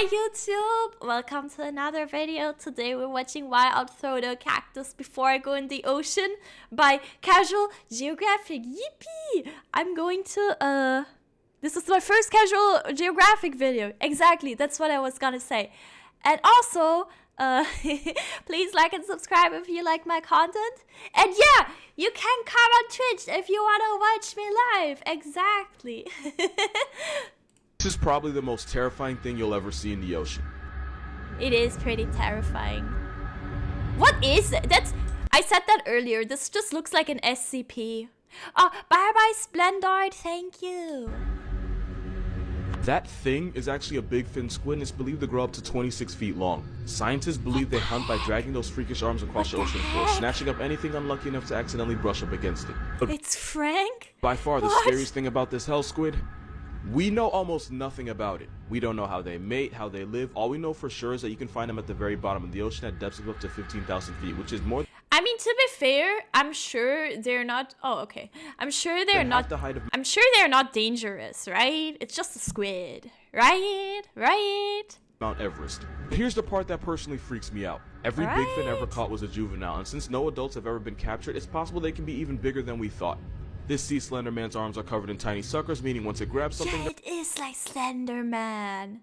Hi YouTube! Welcome to another video. Today we're watching Why Outthrow the Cactus Before I Go in the Ocean by Casual Geographic. Yippee! I'm going to, this is my first Casual Geographic video. Exactly, that's what I was gonna say. And also, please like and subscribe if you like my content. And yeah, you can come on Twitch if you wanna watch me live. Exactly. This is probably the most terrifying thing you'll ever see in the ocean. It is pretty terrifying. What is it? I said that earlier. This just looks like an SCP. Oh, bye-bye Splendoid. Thank you. That thing is actually a big fin squid and it's believed to grow up to 26 feet long. Scientists believe they hunt by dragging those freakish arms across the ocean floor, snatching up anything unlucky enough to accidentally brush up against it. But it's Frank? by far the scariest thing about this hell squid, we know almost nothing about it. We don't know how they mate, how they live. All we know for sure is that you can find them at the very bottom of the ocean at depths of up to 15,000 feet, which is more. I mean, to be fair, I'm sure they're not. Oh, okay. I'm sure they're not. The height of I'm sure they're not dangerous, right? It's just a squid, right? Right? Mount Everest. Here's the part that personally freaks me out. Every big fin ever caught was a juvenile, and since no adults have ever been captured, it's possible they can be even bigger than we thought. This sea slender man's arms are covered in tiny suckers, meaning once it grabs something. Yeah, it is like Slender Man.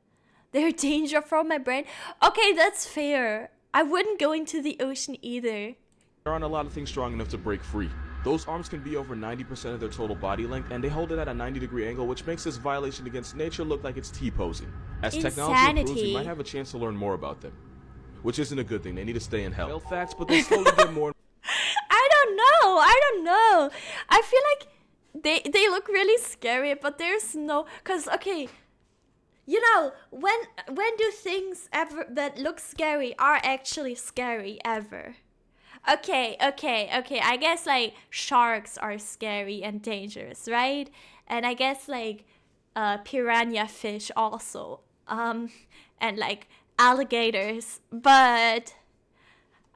They're danger from my brain. Okay, that's fair. I wouldn't go into the ocean either. There aren't a lot of things strong enough to break free. Those arms can be over 90% of their total body length, and they hold it at a 90-degree angle, which makes this violation against nature look like it's T-posing. As technology improves, we might have a chance to learn more about them. Which isn't a good thing. They need to stay in hell. Facts, but they slowly get more. I don't know. I feel like they look really scary, but there's no, cause okay, you know, when do things ever that look scary are actually scary ever? Okay. I guess like sharks are scary and dangerous, right? And I guess like piranha fish also, and like alligators, but.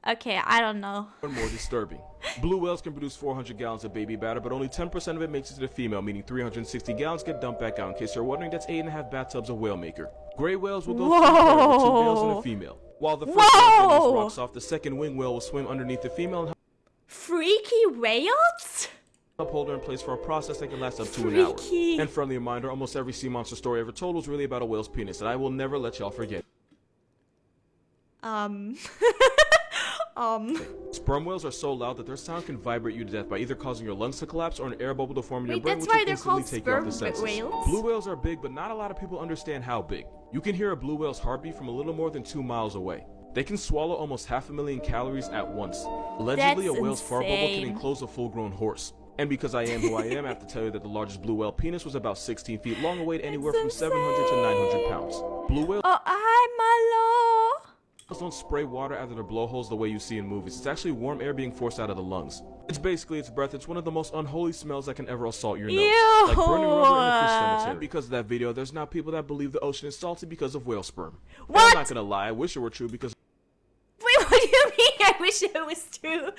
Okay, I don't know. More disturbing. Blue whales can produce 400 gallons of baby batter, but only 10% of it makes it to the female, meaning 360 gallons get dumped back out. In case you're wondering, that's 8.5 bathtubs of whale maker. Gray whales will go through with 2 males and a female. While the first whale gets these rocks off, the second wing whale will swim underneath the female and freaky whales? Uphold her in place for a process that can last up to an hour. And friendly reminder, almost every sea monster story ever told was really about a whale's penis, and I will never let y'all forget. Sperm whales are so loud that their sound can vibrate you to death by either causing your lungs to collapse or an air bubble to form in your brain, which will instantly take you off the senses. Blue whales are big, but not a lot of people understand how big. You can hear a blue whale's heartbeat from a little more than 2 miles away. They can swallow almost 500,000 calories at once. Allegedly, a whale's fart bubble can enclose a full-grown horse. And because I am who I am, I have to tell you that the largest blue whale penis was about 16 feet long and weighed anywhere from 700 to 900 pounds. Blue whales. Oh, hi, Malo. Don't spray water out of their blowholes the way you see in movies. It's actually warm air being forced out of the lungs. It's basically its breath. It's one of the most unholy smells that can ever assault your nose. Ew. Like burning rubber in a fish cemetery. Because of that video, there's now people that believe the ocean is salty because of whale sperm. What? And I'm not gonna lie, I wish it were true because. Wait, what do you mean? I wish it was true.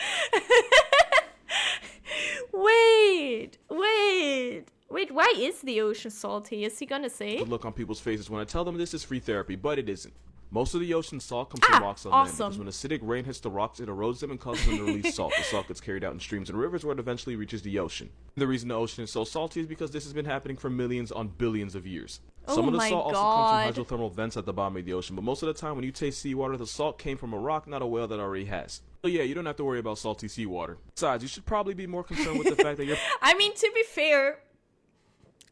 Wait, why is the ocean salty? Is he gonna say? The look on people's faces when I tell them this is free therapy, but it isn't. Most of the ocean salt comes from rocks on land, because when acidic rain hits the rocks, it erodes them and causes them to release salt. The salt gets carried out in streams and rivers where it eventually reaches the ocean. The reason the ocean is so salty is because this has been happening for millions on billions of years. Some of the salt also comes from hydrothermal vents at the bottom of the ocean, but most of the time when you taste seawater, the salt came from a rock, not a whale that already has. So yeah, you don't have to worry about salty seawater. Besides, you should probably be more concerned with the fact that you're I mean, to be fair,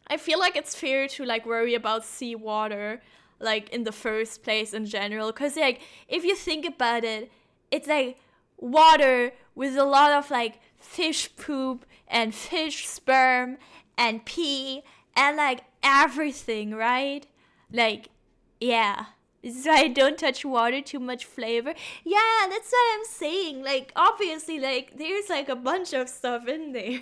I feel like it's fair to like worry about seawater like in the first place in general, because like if you think about it, it's like water with a lot of like fish poop and fish sperm and pee and like everything, right? Like, yeah, this is why I don't touch water, too much flavor. Yeah, that's what I'm saying. Like, obviously, like there's like a bunch of stuff in there.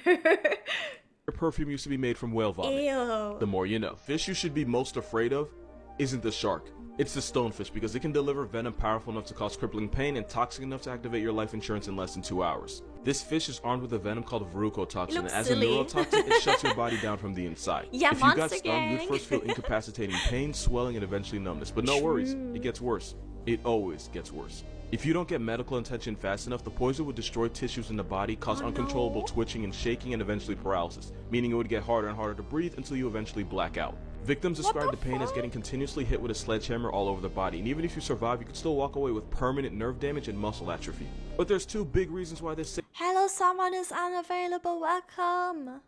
Perfume used to be made from whale vomit. Ew. The more you know. Fish you should be most afraid of isn't the shark, It's the stonefish because it can deliver venom powerful enough to cause crippling pain and toxic enough to activate your life insurance in less than 2 hours. This fish is armed with a venom called verrucotoxin, and as silly. a neurotoxin, it shuts your body down from the inside. Yeah, if you got stung, you'd first feel incapacitating pain, swelling, and eventually numbness. But no worries, it gets worse. It always gets worse. If you don't get medical attention fast enough, the poison would destroy tissues in the body, cause uncontrollable twitching and shaking, and eventually paralysis, meaning it would get harder and harder to breathe until you eventually black out. Victims describe the pain as getting continuously hit with a sledgehammer all over the body, and even if you survive, you could still walk away with permanent nerve damage and muscle atrophy. But there's two big reasons why this Hello, someone is unavailable. Welcome.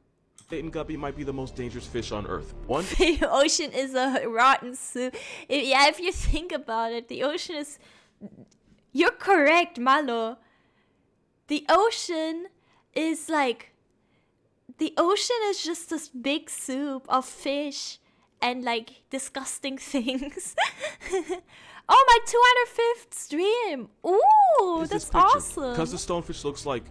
Satan guppy might be the most dangerous fish on Earth. One, the ocean is a rotten soup. If you think about it, the ocean is... You're correct, Malo. The ocean is like... The ocean is just this big soup of fish and like disgusting things. Oh, my 205th stream. Ooh, that's awesome. Because the stonefish looks like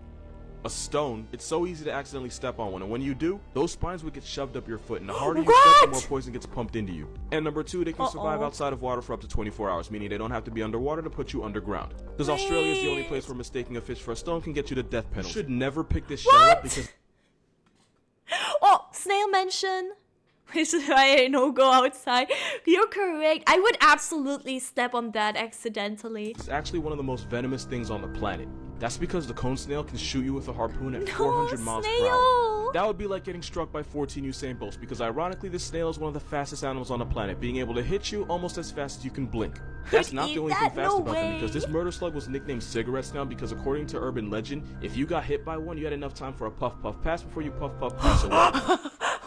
a stone, it's so easy to accidentally step on one, and when you do, those spines would get shoved up your foot, and the harder you step, the more poison gets pumped into you. And number two, they can survive outside of water for up to 24 hours, meaning they don't have to be underwater to put you underground. Because Australia is the only place where mistaking a fish for a stone can get you to death penalty. You should never pick this shell up because... Oh, snail mention. Which is why I don't go outside. You're correct. I would absolutely step on that accidentally. It's actually one of the most venomous things on the planet. That's because the cone snail can shoot you with a harpoon at 400 miles per hour. That would be like getting struck by 14 Usain Bolts, because ironically this snail is one of the fastest animals on the planet, being able to hit you almost as fast as you can blink. That's not the only thing fast about them, because this murder slug was nicknamed cigarette snail because according to urban legend, if you got hit by one, you had enough time for a puff puff pass before you puff puff pass away.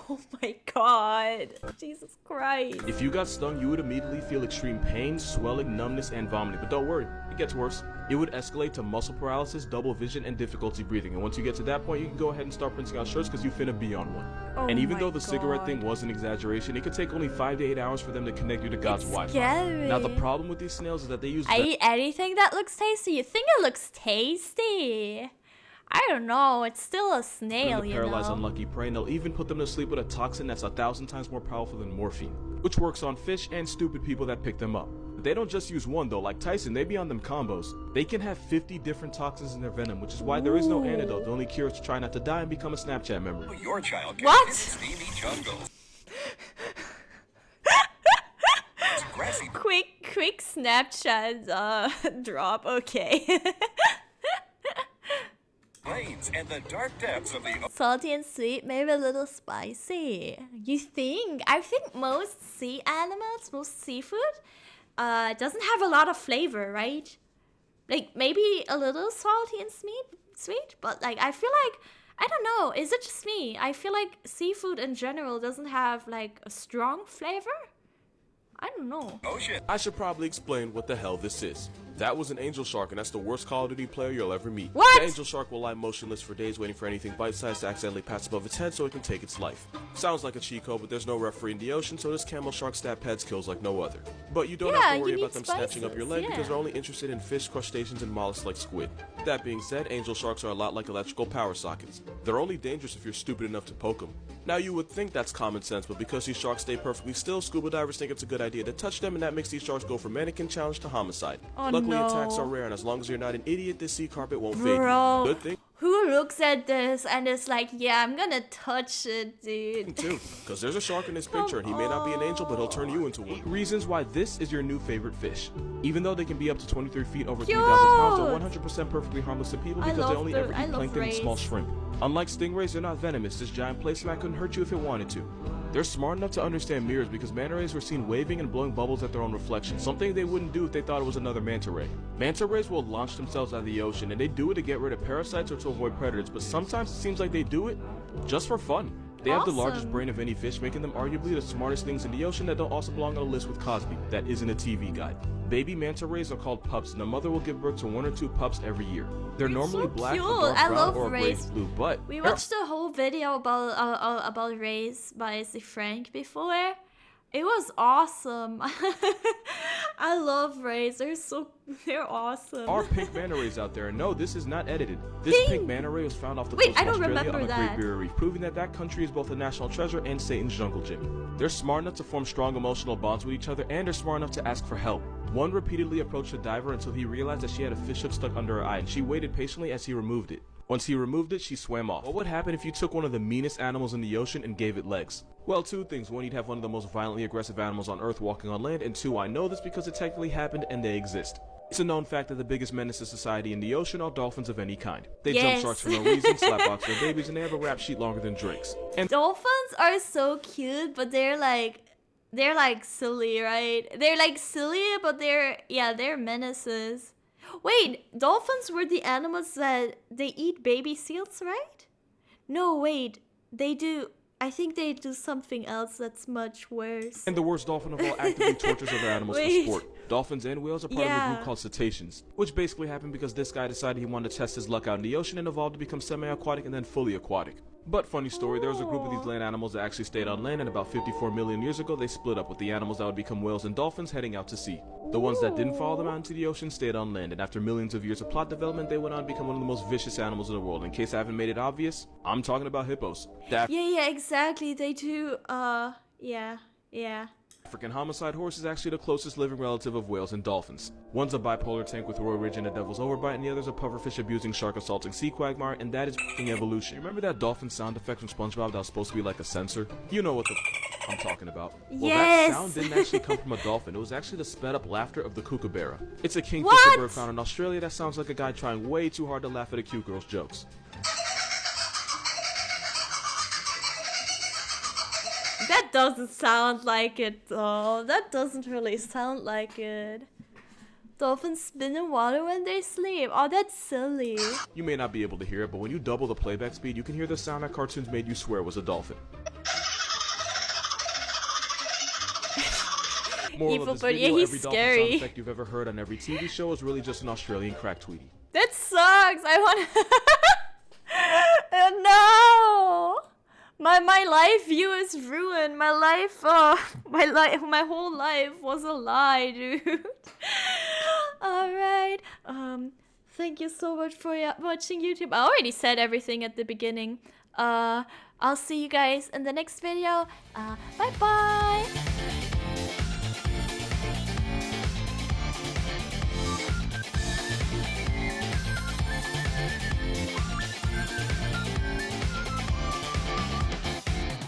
Oh my god. Jesus Christ. If you got stung, you would immediately feel extreme pain, swelling, numbness, and vomiting. But don't worry, it gets worse. It would escalate to muscle paralysis, double vision, and difficulty breathing. And once you get to that point, you can go ahead and start printing out shirts because you finna be on one. Oh and even though the cigarette thing was an exaggeration, it could take only 5 to 8 hours for them to connect you to God's Wi-Fi. Now the problem with these snails is that they use... I eat anything that looks tasty. You think it looks tasty? I don't know. It's still a snail, you know. Paralyze unlucky prey, and they'll even put them to sleep with a toxin that's 1,000 times more powerful than morphine, which works on fish and stupid people that pick them up. They don't just use one though, like Tyson, they be on them combos. They can have 50 different toxins in their venom, which is why there is no antidote. The only cure is to try not to die and become a Snapchat member. Your child can what? Steamy jungle. quick Snapchat drop, okay. Plains and the dark depths of the salty and sweet, maybe a little spicy. You think? I think most sea animals, most seafood, doesn't have a lot of flavor, right? Like maybe a little salty and sweet, but like I feel like, I don't know, is it just me? I feel like seafood in general doesn't have like a strong flavor. I don't know. ocean. I should probably explain what the hell this is. That was an angel shark, and that's the worst Call of Duty player you'll ever meet. What? The angel shark will lie motionless for days waiting for anything bite-sized to accidentally pass above its head so it can take its life. Sounds like a cheat code, but there's no referee in the ocean, so this camel shark stab pads kills like no other. But you don't have to worry about them snatching up your leg because they're only interested in fish, crustaceans, and mollusks like squid. That being said, angel sharks are a lot like electrical power sockets. They're only dangerous if you're stupid enough to poke them. Now you would think that's common sense, but because these sharks stay perfectly still, scuba divers think it's a good idea to touch them, and that makes these sharks go from mannequin challenge to homicide. Luckily, attacks are rare, and as long as you're not an idiot, this sea carpet won't fade you. Good thing. Who looks at this and is like, yeah, I'm gonna touch it, dude? Too, because there's a shark in this picture, and he may not be an angel, but he'll turn you into one. 8 reasons why this is your new favorite fish. Even though they can be up to 23 feet over 3,000 pounds, they're 100% perfectly harmless to people because they only ever eat plankton and small shrimp. Unlike stingrays, they're not venomous. This giant placemat couldn't hurt you if it wanted to. They're smart enough to understand mirrors because manta rays were seen waving and blowing bubbles at their own reflection, something they wouldn't do if they thought it was another manta ray. Manta rays will launch themselves out of the ocean, and they do it to get rid of parasites or to avoid predators, but sometimes it seems like they do it just for fun. They have the largest brain of any fish, making them arguably the smartest things in the ocean that don't also belong on a list with Cosby. That isn't a TV guide. Baby manta rays are called pups, and a mother will give birth to 1 or 2 pups every year. They're normally black, or dark brown, or grayish blue, but... We watched a whole video about rays by Frank before. It was awesome. I love rays. They're awesome. Are pink manta rays out there? And no, this is not edited. This pink manta ray was found off the Wait, coast I of don't Australia remember on a that. Great Barrier Reef, proving that that country is both a national treasure and Satan's jungle gym. They're smart enough to form strong emotional bonds with each other, and are smart enough to ask for help. One repeatedly approached a diver until he realized that she had a fish hook stuck under her eye, and she waited patiently as he removed it. Once he removed it, she swam off. What would happen if you took one of the meanest animals in the ocean and gave it legs? Well, two things. One, you'd have one of the most violently aggressive animals on Earth walking on land, and two, I know this because it technically happened and they exist. It's a known fact that the biggest menace to society in the ocean are dolphins of any kind. They jump sharks for no reason, slapbox their babies, and they have a rap sheet longer than Drake's. And dolphins are so cute, but they're like silly, right? They're like silly, but they're menaces. Wait, dolphins were the animals that they eat baby seals, right? No, wait, they do. I think they do something else that's much worse. And the worst dolphin of all actively tortures other animals for sport. Dolphins and whales are part of a group called cetaceans, which basically happened because this guy decided he wanted to test his luck out in the ocean and evolved to become semi-aquatic and then fully aquatic. But funny story, there was a group of these land animals that actually stayed on land, and about 54 million years ago they split up, with the animals that would become whales and dolphins heading out to sea. The ones that didn't follow them out into the ocean stayed on land, and after millions of years of plot development, they went on to become one of the most vicious animals in the world. In case I haven't made it obvious, I'm talking about hippos. Yeah, exactly. They do. Yeah. African homicide horse is actually the closest living relative of whales and dolphins. One's a bipolar tank with Roy Ridge and a devil's overbite, and the other's a pufferfish abusing shark assaulting sea quagmire, and that is f***ing evolution. Remember that dolphin sound effect from SpongeBob that was supposed to be like a sensor? You know what the I'm talking about. Well, that sound didn't actually come from a dolphin. It was actually the sped up laughter of the kookaburra. It's a kingfisher bird found in Australia that sounds like a guy trying way too hard to laugh at a cute girl's jokes. That doesn't sound like it though. That doesn't really sound like it. Dolphins spin in water when they sleep. Oh, that's silly. You may not be able to hear it, but when you double the playback speed, you can hear the sound that cartoons made you swear was a dolphin. Evil bird, yeah, he's scary. Sound effect you've ever heard on every TV show is really just an Australian crack tweetie. That sucks. I want. Oh, no. My life view is ruined. My life, my whole life was a lie, dude. Alright, thank you so much for watching YouTube. I already said everything at the beginning. I'll see you guys in the next video. Bye.